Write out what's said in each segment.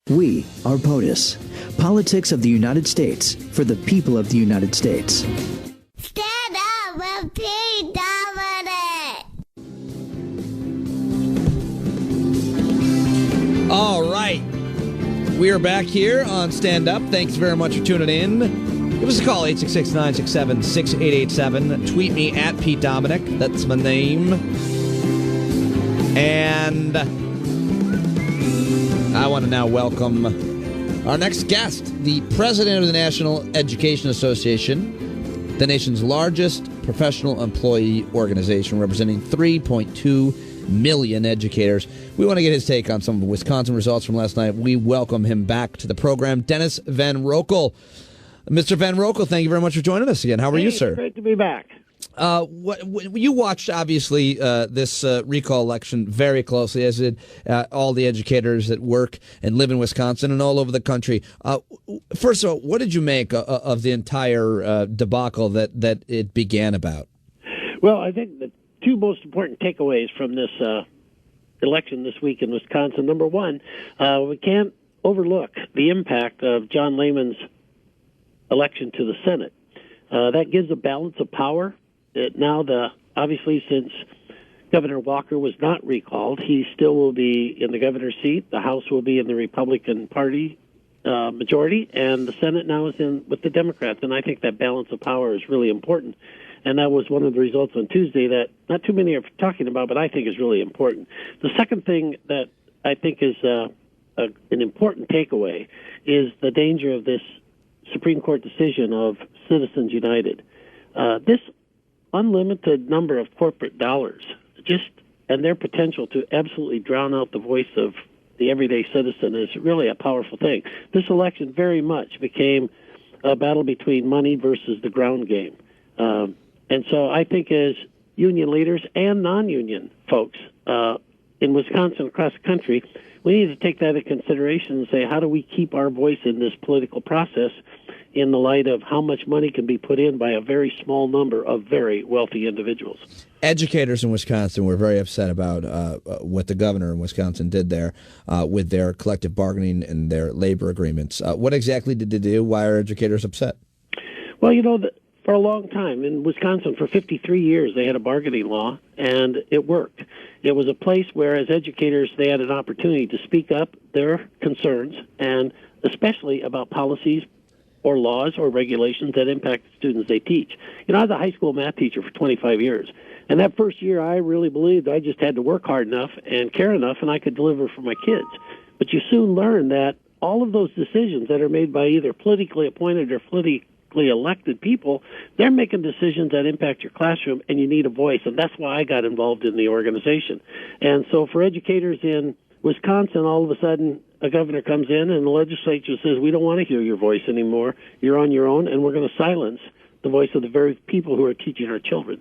We are POTUS, Politics of the United States for the people of the United States. Stand up with Pete Dominick. All right. We are back here on Stand Up. Thanks very much for tuning in. Give us a call, 866-967-6887. Tweet me at Pete Dominick. That's my name. And I want to now welcome our next guest, the president of the National Education Association, the nation's largest professional employee organization, representing 3.2 million educators. We want to get his take on some of the Wisconsin results from last night. We welcome him back to the program, Dennis Van Roekel. Mr. Van Roekel, thank you very much for joining us again. How are you, sir? Great to be back. You watched, obviously, this recall election very closely, as did all the educators that work and live in Wisconsin and all over the country. First of all, what did you make of the entire debacle that it began about? Well, I think the two most important takeaways from this election this week in Wisconsin. Number one, we can't overlook the impact of John Lehman's election to the Senate. That gives a balance of power. Now, obviously, since Governor Walker was not recalled, he still will be in the governor's seat. The House will be in the Republican Party majority, and the Senate now is in with the Democrats. And I think that balance of power is really important. And that was one of the results on Tuesday that not too many are talking about, but I think is really important. The second thing that I think is an important takeaway is the danger of this Supreme Court decision of Citizens United. This unlimited number of corporate dollars and their potential to absolutely drown out the voice of the everyday citizen is really a powerful thing. This election very much became a battle between money versus the ground game. And so I think as union leaders and non-union folks in Wisconsin across the country, we need to take that into consideration and say, how do we keep our voice in this political process in the light of how much money can be put in by a very small number of very wealthy individuals? Educators in Wisconsin were very upset about what the governor in Wisconsin did there with their collective bargaining and their labor agreements. What exactly did they do? Why are educators upset? Well, for a long time in Wisconsin, for 53 years, they had a bargaining law, and it worked. It was a place where, as educators, they had an opportunity to speak up their concerns, and especially about policies or laws or regulations that impact the students they teach. I was a high school math teacher for 25 years, and that first year I really believed I just had to work hard enough and care enough and I could deliver for my kids. But you soon learn that all of those decisions that are made by either politically appointed or politically elected people, they're making decisions that impact your classroom, and you need a voice, and that's why I got involved in the organization. And so for educators in Wisconsin, all of a sudden, a governor comes in and the legislature says, we don't want to hear your voice anymore. You're on your own, and we're going to silence the voice of the very people who are teaching our children.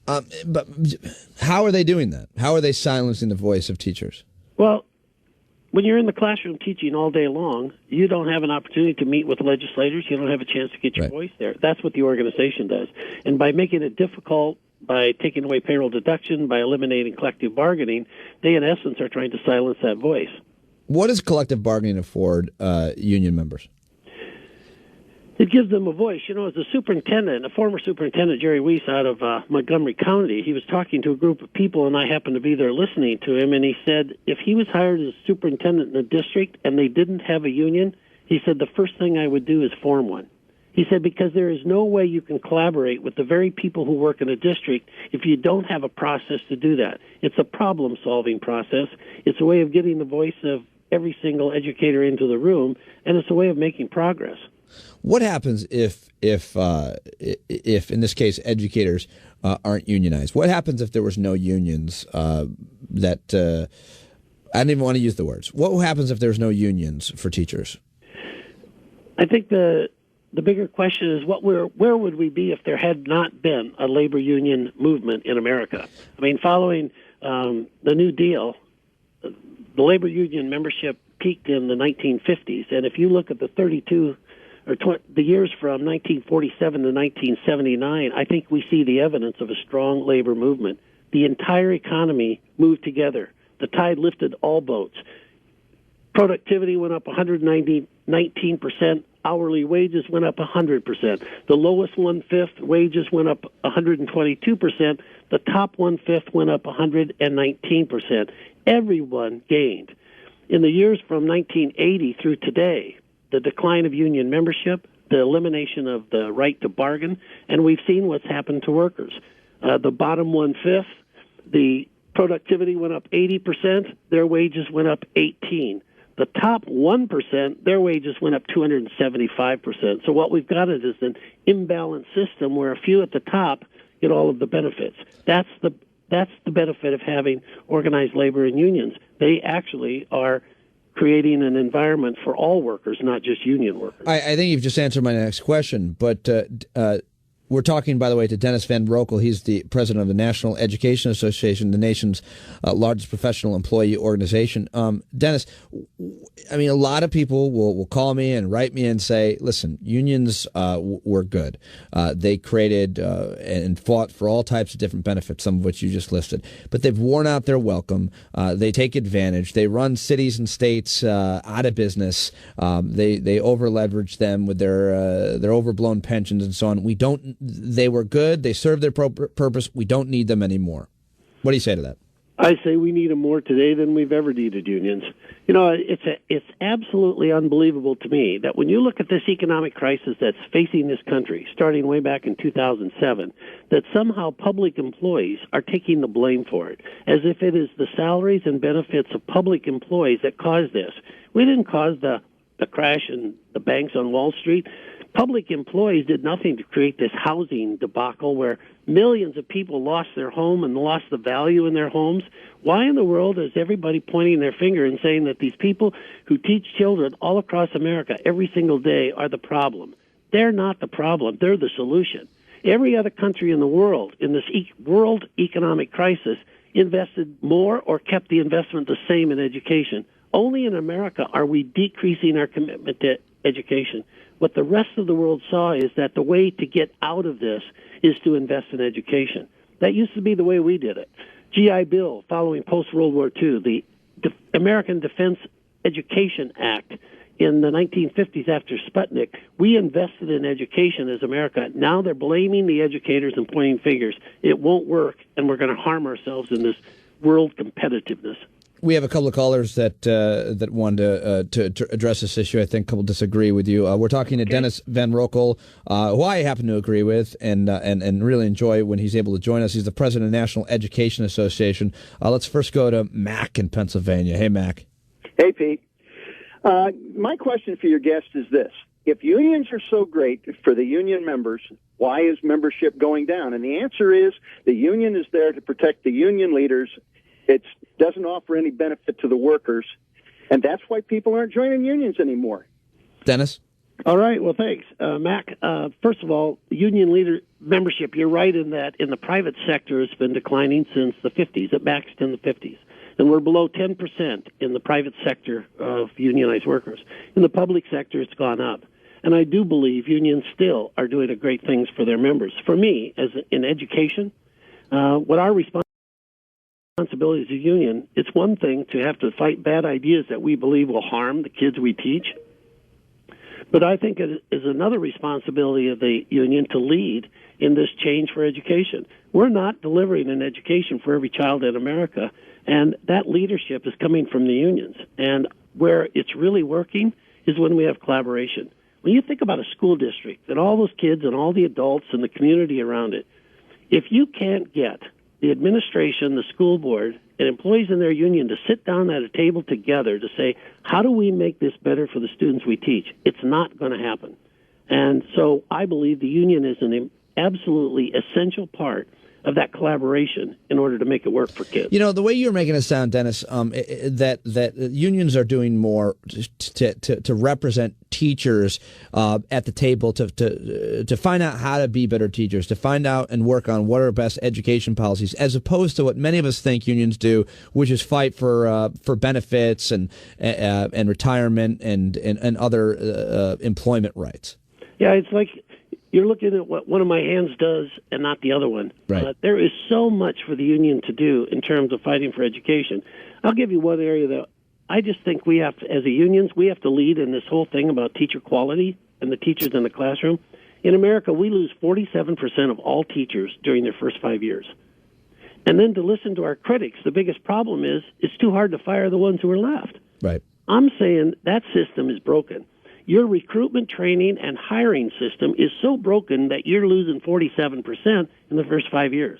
But how are they doing that? How are they silencing the voice of teachers? Well, when you're in the classroom teaching all day long, you don't have an opportunity to meet with legislators. You don't have a chance to get your voice there. That's what the organization does. And by making it difficult, by taking away payroll deduction, by eliminating collective bargaining, they, in essence, are trying to silence that voice. What does collective bargaining afford union members? It gives them a voice. As a superintendent, a former superintendent, Jerry Weiss, out of Montgomery County, he was talking to a group of people, and I happened to be there listening to him, and he said if he was hired as superintendent in a district and they didn't have a union, he said the first thing I would do is form one. He said because there is no way you can collaborate with the very people who work in a district if you don't have a process to do that. It's a problem-solving process. It's a way of getting the voice of every single educator into the room, and it's a way of making progress. What happens if in this case educators aren't unionized? What happens if there was no unions? I don't even want to use the words. What happens if there's no unions for teachers? I think the bigger question is where would we be if there had not been a labor union movement in America? I mean, following the New Deal, the labor union membership peaked in the 1950s, and if you look at the the years from 1947 to 1979, I think we see the evidence of a strong labor movement. The entire economy moved together. The tide lifted all boats. Productivity went up 19%. Hourly wages went up 100%. The lowest 1/5 wages went up 122%. The top 1/5 went up 119%. Everyone gained. In the years from 1980 through today, the decline of union membership, the elimination of the right to bargain, and we've seen what's happened to workers. The bottom 1/5, the productivity went up 80%. Their wages went up 18%. The top 1%, their wages went up 275%. So what we've got is an imbalanced system where a few at the top get all of the benefits. That's the benefit of having organized labor and unions. They actually are creating an environment for all workers, not just union workers. I think you've just answered my next question, but we're talking, by the way, to Dennis Van Roekel. He's the president of the National Education Association, the nation's largest professional employee organization. Dennis, I mean, a lot of people will call me and write me and say, listen, unions were good. They created and fought for all types of different benefits, some of which you just listed. But they've worn out their welcome. They take advantage. They run cities and states out of business. They over-leverage them with their overblown pensions and so on. They were good. They served their purpose. We don't need them anymore. What do you say to that? I say we need them more today than we've ever needed unions. You know, it's absolutely unbelievable to me that when you look at this economic crisis that's facing this country, starting way back in 2007, that somehow public employees are taking the blame for it, as if it is the salaries and benefits of public employees that caused this. We didn't cause the crash in the banks on Wall Street. Public employees did nothing to create this housing debacle where millions of people lost their home and lost the value in their homes. Why in the world is everybody pointing their finger and saying that these people who teach children all across America every single day are the problem? They're not the problem. They're the solution. Every other country in the world, in this world economic crisis, invested more or kept the investment the same in education. Only in America are we decreasing our commitment to education. What the rest of the world saw is that the way to get out of this is to invest in education. That used to be the way we did it. GI Bill, following post-World War II, the American Defense Education Act in the 1950s after Sputnik, we invested in education as America. Now they're blaming the educators and pointing fingers. It won't work, and we're going to harm ourselves in this world competitiveness. We have a couple of callers that wanted to address this issue. I think a couple disagree with you. We're talking to Dennis Van Roekel, who I happen to agree with and really enjoy when he's able to join us. He's the president of the National Education Association. Let's first go to Mac in Pennsylvania. Hey, Mac. Hey, Pete. My question for your guest is this. If unions are so great for the union members, why is membership going down? And the answer is the union is there to protect the union leaders. It doesn't offer any benefit to the workers, and that's why people aren't joining unions anymore. Dennis? All right, well, thanks. Mac, first of all, union leader membership, you're right in that in the private sector it's been declining since the 50s. It maxed in the 50s. And we're below 10% in the private sector of unionized workers. In the public sector, it's gone up. And I do believe unions still are doing great things for their members. For me, as in education, what our responsibility as a union, it's one thing to have to fight bad ideas that we believe will harm the kids we teach. But I think it is another responsibility of the union to lead in this change for education. We're not delivering an education for every child in America, and that leadership is coming from the unions. And where it's really working is when we have collaboration. When you think about a school district and all those kids and all the adults and the community around it, if you can't get the administration, the school board, and employees in their union to sit down at a table together to say, how do we make this better for the students we teach? It's not going to happen. And so I believe the union is an absolutely essential part of that collaboration in order to make it work for kids. You know, the way you're making it sound, Dennis, that unions are doing more to represent teachers at the table to find out how to be better teachers, to find out and work on what are best education policies, as opposed to what many of us think unions do, which is fight for benefits and retirement and other employment rights. Yeah, it's like you're looking at what one of my hands does and not the other one. Right. There is so much for the union to do in terms of fighting for education. I'll give you one area that I just think we have to, as a unions, we have to lead in this whole thing about teacher quality and the teachers in the classroom. In America, we lose 47% of all teachers during their first 5 years. And then to listen to our critics, the biggest problem is it's too hard to fire the ones who are left. Right. I'm saying that system is broken. Your recruitment, training, and hiring system is so broken that you're losing 47% in the first 5 years.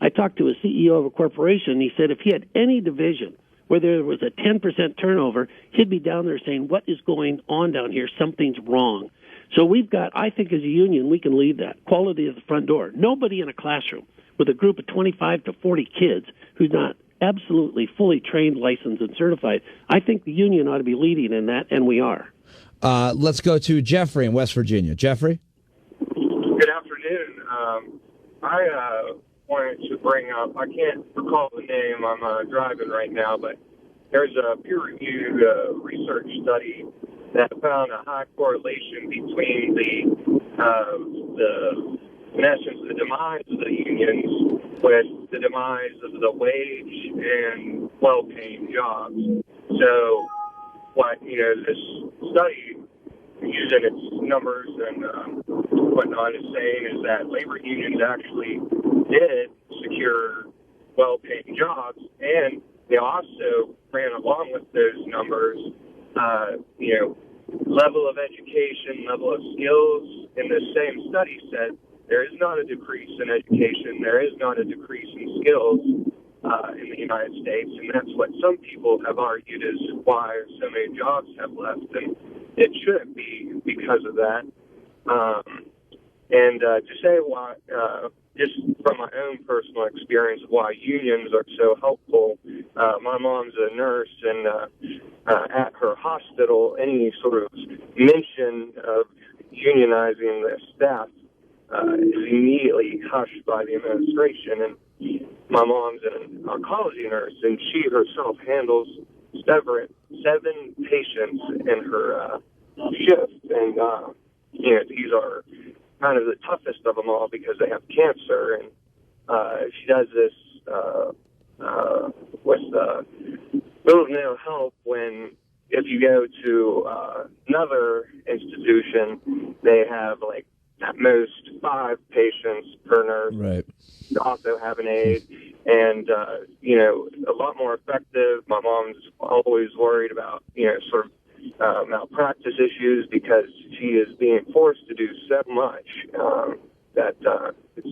I talked to a CEO of a corporation, and he said if he had any division where there was a 10% turnover, he'd be down there saying, what is going on down here? Something's wrong. So we've got, I think as a union, we can lead that. Quality at the front door. Nobody in a classroom with a group of 25 to 40 kids who's not absolutely fully trained, licensed, and certified. I think the union ought to be leading in that, and we are. Let's go to Jeffrey in West Virginia. Jeffrey? Good afternoon. I wanted to bring up, I can't recall the name, I'm driving right now, but there's a peer-reviewed research study that found a high correlation between in essence, the demise of the unions with the demise of the wage and well-paying jobs. So this study, using its numbers and whatnot, is saying is that labor unions actually did secure well-paying jobs, and they also ran along with those numbers, level of education, level of skills. In the same study said there is not a decrease in education, there is not a decrease in skills in the United States, and that's what some people have argued is why so many jobs have left, and it shouldn't be because of that. And to say why, just from my own personal experience, why unions are so helpful. My mom's a nurse, and at her hospital, any sort of mention of unionizing the staff is immediately hushed by the administration. And my mom's an oncology nurse, and she herself handles seven patients in her shift. And, these are kind of the toughest of them all because they have cancer. And she does this with little to no help when if you go to another institution, they have like at most 5 patients per nurse. Right. They also have an aide, and a lot more effective. My mom's always worried about sort of malpractice issues because she is being forced to do so much that it's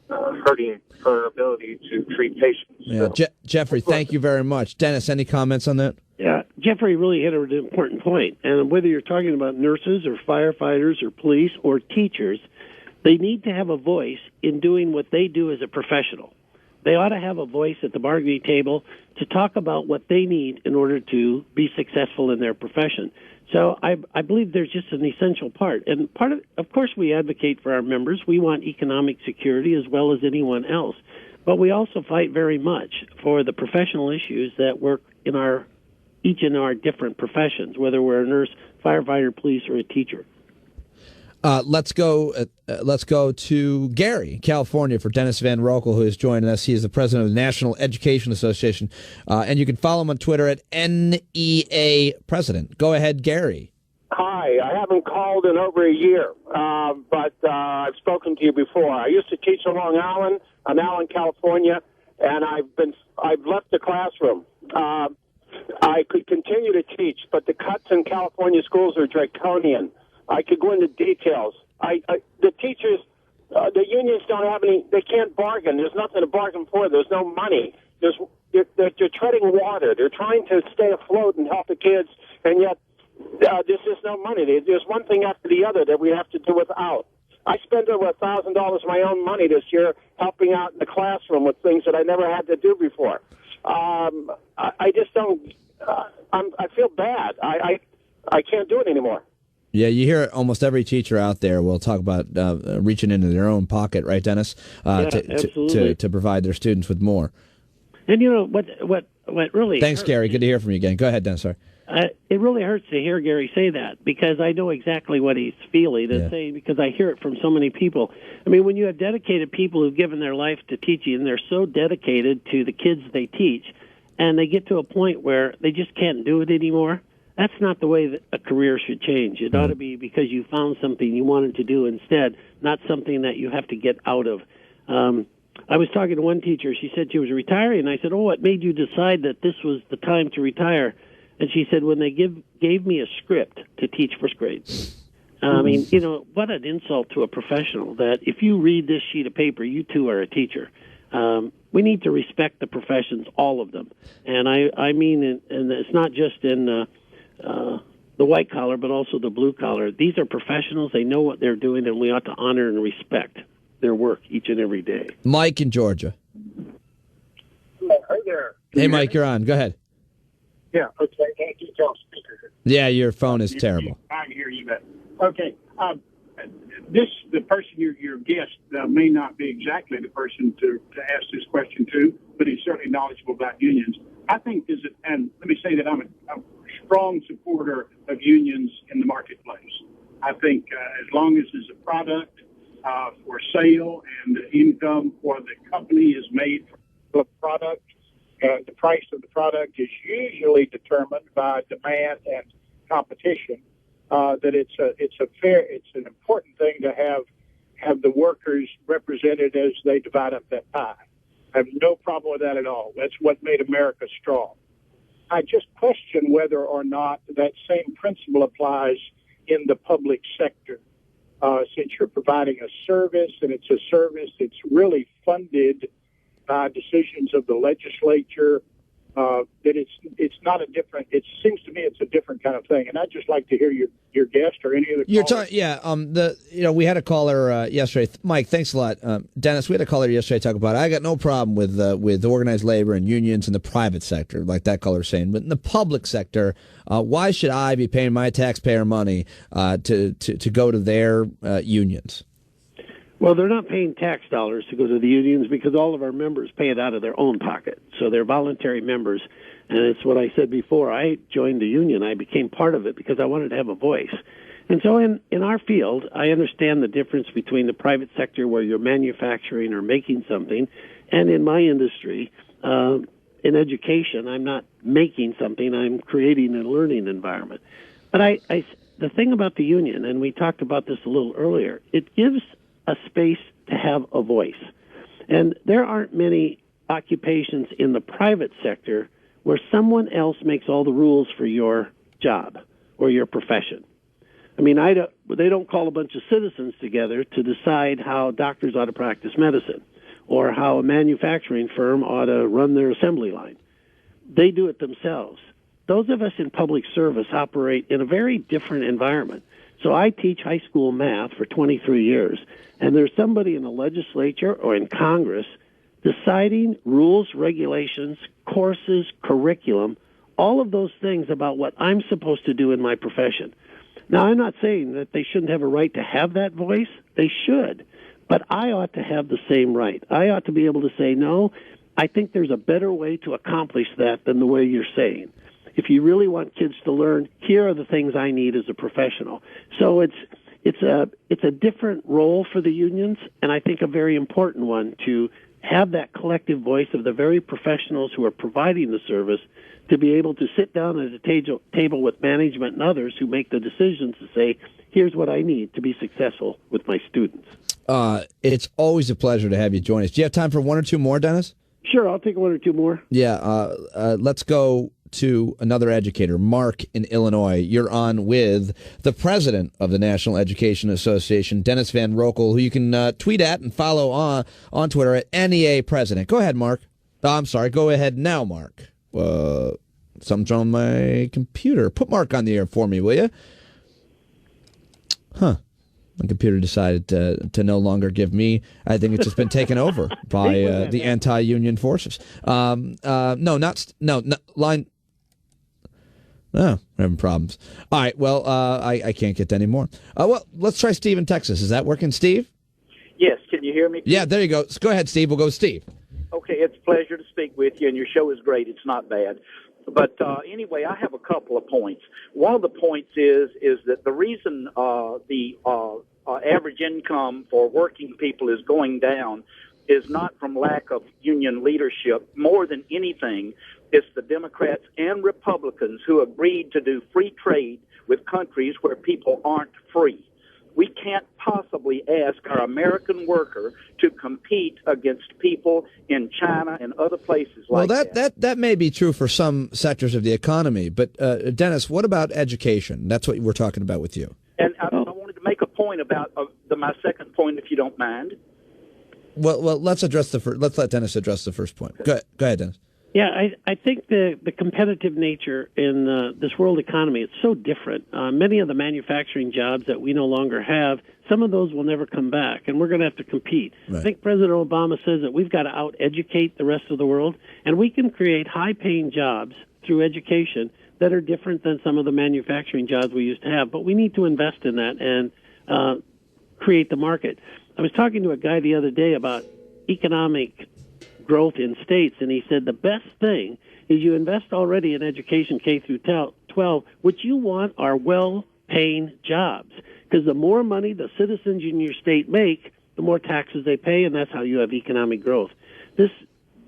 hurting her ability to treat patients. Yeah, So, Jeffrey, thank you very much. Dennis, any comments on that? Yeah, Jeffrey really hit an important point. And whether you're talking about nurses or firefighters or police or teachers, they need to have a voice in doing what they do as a professional. They ought to have a voice at the bargaining table to talk about what they need in order to be successful in their profession. So I believe there's just an essential part. And of course, we advocate for our members. We want economic security as well as anyone else. But we also fight very much for the professional issues that work in each in our different professions, whether we're a nurse, firefighter, police, or a teacher. Let's go to Gary, California, for Dennis Van Roekel, who is joining us. He is the president of the National Education Association, and you can follow him on Twitter at NEA President. Go ahead, Gary. Hi, I haven't called in over a year, but I've spoken to you before. I used to teach in Long Island, California, and I've left the classroom. I could continue to teach, but the cuts in California schools are draconian. I could go into details. The teachers, the unions don't have any. They can't bargain. There's nothing to bargain for. There's no money. They're treading water. They're trying to stay afloat and help the kids, and yet there's just no money. There's one thing after the other that we have to do without. I spent over $1,000 of my own money this year helping out in the classroom with things that I never had to do before. I just don't. I feel bad. I can't do it anymore. Yeah, you hear almost every teacher out there will talk about reaching into their own pocket, right, Dennis? To provide their students with more. And what really Thanks, hurts, Gary. Good to hear from you again. Go ahead, Dennis. Sorry. It really hurts to hear Gary say that because I know exactly what he's feeling and saying because I hear it from so many people. I mean, when you have dedicated people who've given their life to teaching and they're so dedicated to the kids they teach, and they get to a point where they just can't do it anymore. That's not the way that a career should change. It ought to be because you found something you wanted to do instead, not something that you have to get out of. I was talking to one teacher. She said she was retiring. I said, what made you decide that this was the time to retire? And she said, when they gave me a script to teach first grade. I mean, what an insult to a professional that if you read this sheet of paper, you too are a teacher. We need to respect the professions, all of them. And I mean, and it's not just in the white collar, but also the blue collar. These are professionals. They know what they're doing, and we ought to honor and respect their work each and every day. Mike in Georgia. Hey there. Hey, Mike, you're on. Go ahead. Yeah, okay. Can't keep y'all speaker. Yeah, your phone is terrible. I can hear you, but okay. The person, your guest, may not be exactly the person to ask this question to, but he's certainly knowledgeable about unions. I think and let me say that I'm a strong supporter of unions in the marketplace. I think as long as there's a product for sale and the income for the company is made for the product, the price of the product is usually determined by demand and competition. That it's an important thing to have the workers represented as they divide up that pie. I have no problem with that at all. That's what made America strong. I just question whether or not that same principle applies in the public sector. Since you're providing a service, and it's a service that's really funded by decisions of the legislature, that it's not a different. It seems to me it's a different kind of thing, and I'd just like to hear your guest or any other. You're talking, yeah. We had a caller yesterday. Mike, thanks a lot, Dennis. We had a caller yesterday talk about. I got no problem with organized labor and unions in the private sector, like that caller was saying, but in the public sector, why should I be paying my taxpayer money to go to their unions? Well, they're not paying tax dollars to go to the unions because all of our members pay it out of their own pocket. So they're voluntary members. And it's what I said before. I joined the union. I became part of it because I wanted to have a voice. And so in our field, I understand the difference between the private sector where you're manufacturing or making something, and in my industry, in education, I'm not making something. I'm creating a learning environment. But the thing about the union, and we talked about this a little earlier, it gives a space to have a voice. And there aren't many occupations in the private sector where someone else makes all the rules for your job or your profession. I mean, they don't call a bunch of citizens together to decide how doctors ought to practice medicine or how a manufacturing firm ought to run their assembly line. They do it themselves. Those of us in public service operate in a very different environment. So I teach high school math for 23 years, and there's somebody in the legislature or in Congress deciding rules, regulations, courses, curriculum, all of those things about what I'm supposed to do in my profession. Now, I'm not saying that they shouldn't have a right to have that voice. They should. But I ought to have the same right. I ought to be able to say, no, I think there's a better way to accomplish that than the way you're saying. If you really want kids to learn, here are the things I need as a professional. So it's a different role for the unions, and I think a very important one to have that collective voice of the very professionals who are providing the service to be able to sit down at a table with management and others who make the decisions to say, here's what I need to be successful with my students. It's always a pleasure to have you join us. Do you have time for one or two more, Dennis? Sure, I'll take one or two more. Yeah, let's go to another educator, Mark in Illinois. You're on with the president of the National Education Association, Dennis Van Roekel, who you can tweet at and follow on Twitter at NEA President. Go ahead, Mark. I'm sorry. Go ahead now, Mark. Something's on my computer. Put Mark on the air for me, will you? Huh. My computer decided to no longer give me. I think it's just been taken over by the anti-union forces. Line. Oh, we're having problems. All right. Well, I can't get to any more. Well, let's try Steve in Texas. Is that working, Steve? Yes. Can you hear me? Yeah. There you go. Go ahead, Steve. We'll go with Steve. Okay. It's a pleasure to speak with you, and your show is great. It's not bad. But anyway, I have a couple of points. One of the points is that the reason the average income for working people is going down is not from lack of union leadership. More than anything, It's the Democrats and Republicans who agreed to do free trade with countries where people aren't free. We can't possibly ask our American worker to compete against people in China and other places like that. That may be true for some sectors of the economy, but Dennis, what about education? That's what we're talking about with you. And I wanted to make a point about my second point, if you don't mind. Well, let's let Dennis address the first point. Go ahead, Dennis. Yeah, I think the competitive nature in this world economy, it's so different. Many of the manufacturing jobs that we no longer have, some of those will never come back, and we're going to have to compete. Right. I think President Obama says that we've got to out-educate the rest of the world, and we can create high-paying jobs through education that are different than some of the manufacturing jobs we used to have. But we need to invest in that and create the market. I was talking to a guy the other day about economic growth in states, and he said the best thing is you invest already in education K through 12. What you want are well-paying jobs, because the more money the citizens in your state make, the more taxes they pay, and that's how you have economic growth. This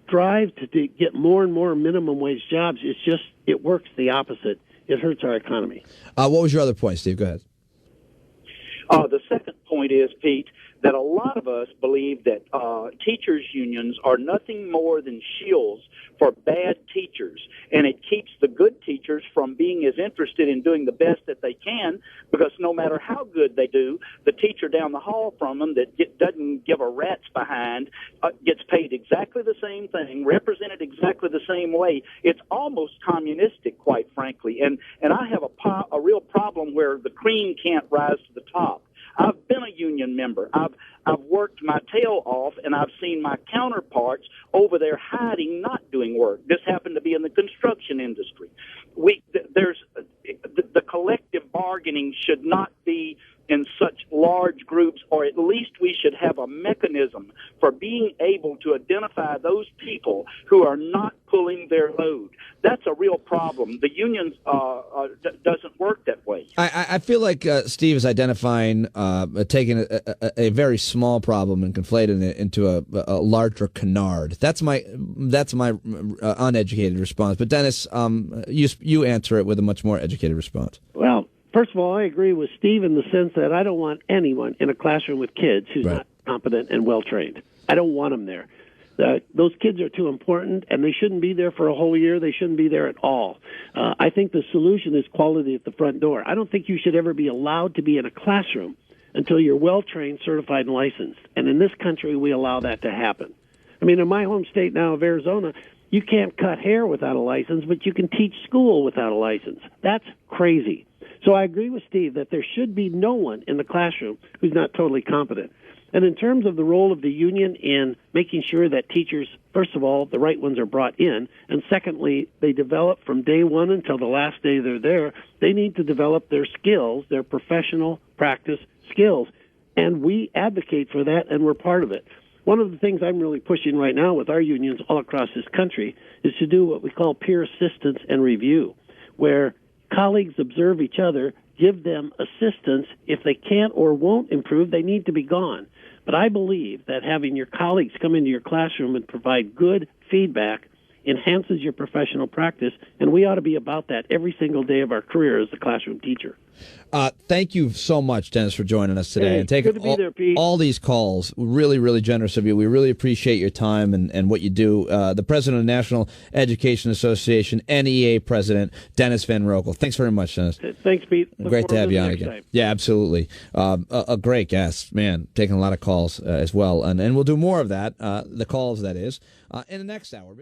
drive to get more and more minimum wage jobs, it works the opposite. It hurts our economy. What was your other point, Steve? Go ahead. The second point is, Pete, that a lot of us believe that teachers' unions are nothing more than shills for bad teachers, and it keeps the good teachers from being as interested in doing the best that they can, because no matter how good they do, the teacher down the hall from them that doesn't give a rat's behind gets paid exactly the same thing, represented exactly the same way. It's almost communistic, quite frankly, and I have a real problem where the cream can't rise to the top. I've been a union member. I've worked my tail off, and I've seen my counterparts over there hiding, not doing work. This happened to be in the construction industry. The collective bargaining should not be in such large groups, or at least we should have a mechanism for being able to identify those people who are not pulling their load. That's a real problem. The unions doesn't work that way. I feel like Steve is identifying, taking a very small problem and conflating it into a larger canard. That's my uneducated response. But Dennis, you answer it with a much more educated response. Well, first of all, I agree with Steve in the sense that I don't want anyone in a classroom with kids who's not competent and well-trained. I don't want them there. Those kids are too important, and they shouldn't be there for a whole year. They shouldn't be there at all. I think the solution is quality at the front door. I don't think you should ever be allowed to be in a classroom until you're well-trained, certified, and licensed. And in this country, we allow that to happen. I mean, in my home state now of Arizona, you can't cut hair without a license, but you can teach school without a license. That's crazy. So I agree with Steve that there should be no one in the classroom who's not totally competent. And in terms of the role of the union in making sure that teachers, first of all, the right ones are brought in, and secondly, they develop from day one until the last day they're there, they need to develop their skills, their professional practice skills. And we advocate for that, and we're part of it. One of the things I'm really pushing right now with our unions all across this country is to do what we call peer assistance and review, where colleagues observe each other, give them assistance. If they can't or won't improve, they need to be gone. But I believe that having your colleagues come into your classroom and provide good feedback enhances your professional practice, and we ought to be about that every single day of our career as a classroom teacher. Thank you so much, Dennis, for joining us today and taking all these calls. Really, really generous of you. We really appreciate your time and what you do. The president of the National Education Association, NEA president, Dennis Van Roekel. Thanks very much, Dennis. Thanks, Pete. Great to have you on again. Time. Yeah, absolutely. A great guest, man, taking a lot of calls as well. And we'll do more of that, the calls, that is, in the next hour.